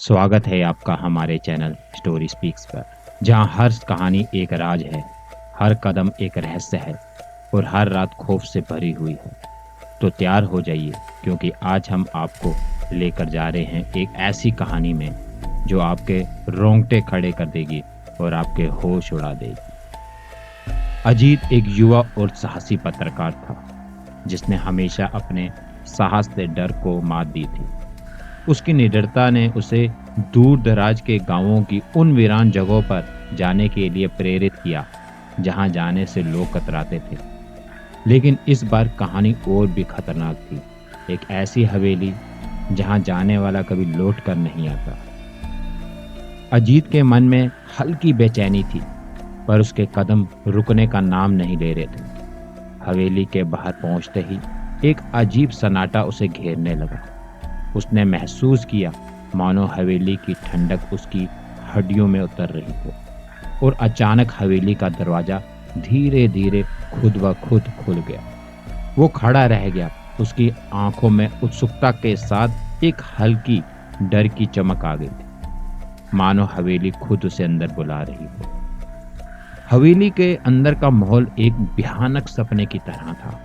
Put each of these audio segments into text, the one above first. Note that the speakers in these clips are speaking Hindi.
स्वागत है आपका हमारे चैनल स्टोरी स्पीक्स पर, जहां हर कहानी एक राज है, हर कदम एक रहस्य है और हर रात खौफ से भरी हुई है। तो तैयार हो जाइए, क्योंकि आज हम आपको लेकर जा रहे हैं एक ऐसी कहानी में जो आपके रोंगटे खड़े कर देगी और आपके होश उड़ा देगी। अजीत एक युवा और साहसी पत्रकार था, जिसने हमेशा अपने साहस से डर को मात दी थी। उसकी निडरता ने उसे दूर दराज के गांवों की उन वीरान जगहों पर जाने के लिए प्रेरित किया, जहां जाने से लोग कतराते थे। लेकिन इस बार कहानी और भी खतरनाक थी। एक ऐसी हवेली जहां जाने वाला कभी लौट कर नहीं आता। अजीत के मन में हल्की बेचैनी थी, पर उसके कदम रुकने का नाम नहीं ले रहे थे। हवेली के बाहर पहुंचते ही एक अजीब सन्नाटा उसे घेरने लगा। उसने महसूस किया मानो हवेली की ठंडक उसकी हड्डियों में उतर रही हो, और अचानक हवेली का दरवाजा धीरे धीरे खुद ब खुद खुल गया। वो खड़ा रह गया। उसकी आंखों में उत्सुकता के साथ एक हल्की डर की चमक आ गई थी, मानो हवेली खुद उसे अंदर बुला रही हो। हवेली के अंदर का माहौल एक भयानक सपने की तरह था।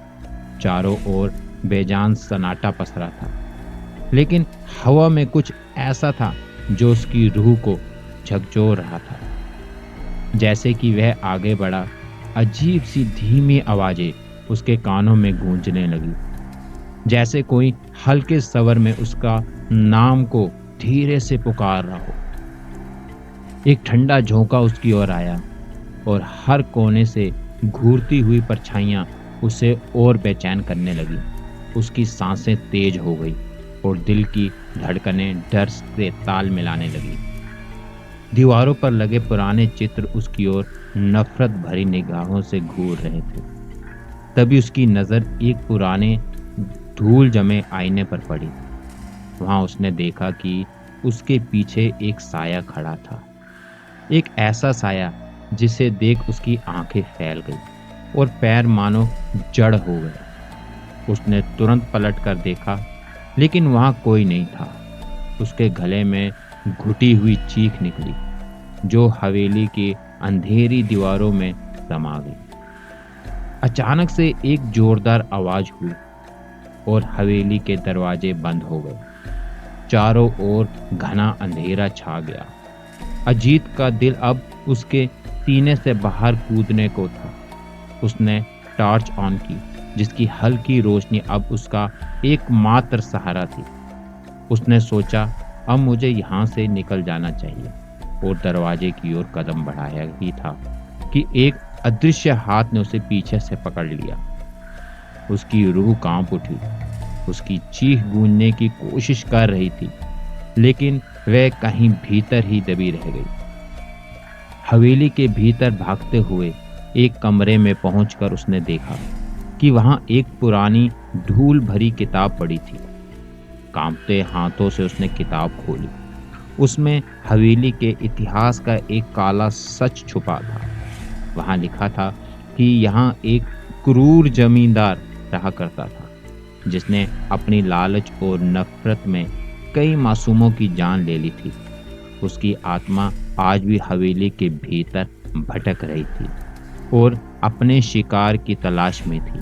चारों ओर बेजान सन्नाटा पसरा था, लेकिन हवा में कुछ ऐसा था जो उसकी रूह को झकझोर रहा था। जैसे कि वह आगे बढ़ा, अजीब सी धीमी आवाजें उसके कानों में गूंजने लगी, जैसे कोई हल्के स्वर में उसका नाम को धीरे से पुकार रहा हो। एक ठंडा झोंका उसकी ओर आया, और हर कोने से घूरती हुई परछाइयां उसे और बेचैन करने लगी। उसकी सांसें तेज हो गई और दिल की धड़कनें डर से ताल मिलाने लगी। दीवारों पर लगे पुराने चित्र उसकी ओर नफरत भरी निगाहों से घूर रहे थे। तभी उसकी नजर एक पुराने धूल जमे आईने पर पड़ी। वहां उसने देखा कि उसके पीछे एक साया खड़ा था। एक ऐसा साया जिसे देख उसकी आंखें फैल गई और पैर मानो जड़ हो गए। उसने तुरंत पलट कर देखा, लेकिन वहां कोई नहीं था। उसके गले में घुटी हुई चीख निकली, जो हवेली की अंधेरी दीवारों में समा गई। अचानक से एक जोरदार आवाज हुई और हवेली के दरवाजे बंद हो गए। चारों ओर घना अंधेरा छा गया। अजीत का दिल अब उसके सीने से बाहर कूदने को था। उसने टॉर्च ऑन की, जिसकी हल्की रोशनी अब उसका एकमात्र सहारा थी। उसने सोचा, अब मुझे यहाँ से निकल जाना चाहिए, और दरवाजे की ओर कदम बढ़ाया ही था कि एक अदृश्य हाथ ने उसे पीछे से पकड़ लिया। उसकी रूह कांप उठी। उसकी चीख गूंजने की कोशिश कर रही थी, लेकिन वह कहीं भीतर ही दबी रह गई। हवेली के भीतर भागते हुए एक कमरे में पहुंचकर उसने देखा कि वहां एक पुरानी धूल भरी किताब पड़ी थी। कांपते हाथों से उसने किताब खोली। उसमें हवेली के इतिहास का एक काला सच छुपा था। वहां लिखा था कि यहाँ एक क्रूर जमींदार रहा करता था, जिसने अपनी लालच और नफरत में कई मासूमों की जान ले ली थी। उसकी आत्मा आज भी हवेली के भीतर भटक रही थी और अपने शिकार की तलाश में थी।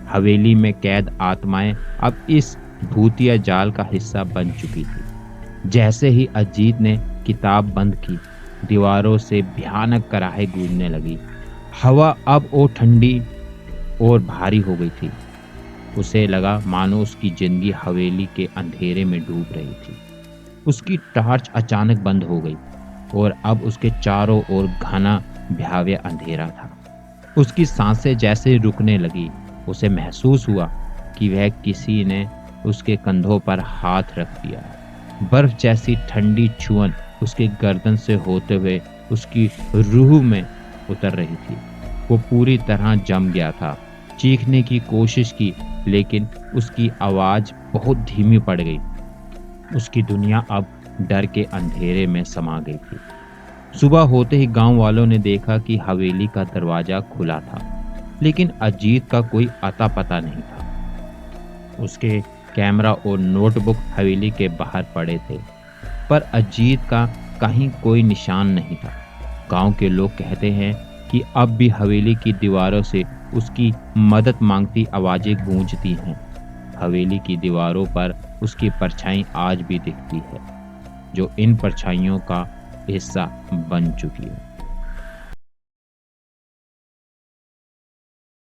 हवेली में कैद आत्माएं अब इस भूतिया जाल का हिस्सा बन चुकी थी। जैसे ही अजीत ने किताब बंद की, दीवारों से भयानक कराहे गूंजने लगी। हवा अब और ठंडी और भारी हो गई थी। उसे लगा मानो उसकी जिंदगी हवेली के अंधेरे में डूब रही थी। उसकी टॉर्च अचानक बंद हो गई, और अब उसके चारों ओर घना भयावह अंधेरा था। उसकी सांसें जैसे रुकने लगी। उसे महसूस हुआ कि वह किसी ने उसके कंधों पर हाथ रख दिया। बर्फ जैसी ठंडी छुअन उसके गर्दन से होते हुए उसकी रूह में उतर रही थी। वो पूरी तरह जम गया था। चीखने की कोशिश की, लेकिन उसकी आवाज बहुत धीमी पड़ गई। उसकी दुनिया अब डर के अंधेरे में समा गई थी। सुबह होते ही गांव वालों ने देखा कि हवेली का दरवाजा खुला था, लेकिन अजीत का कोई अता पता नहीं था। उसके कैमरा और नोटबुक हवेली के बाहर पड़े थे। पर अजीत का कहीं कोई निशान नहीं था। गांव के लोग कहते हैं कि अब भी हवेली की दीवारों से उसकी मदद मांगती आवाजें गूंजती हैं। हवेली की दीवारों पर उसकी परछाई आज भी दिखती है, जो इन परछाइयों का हिस्सा बन चुकी है।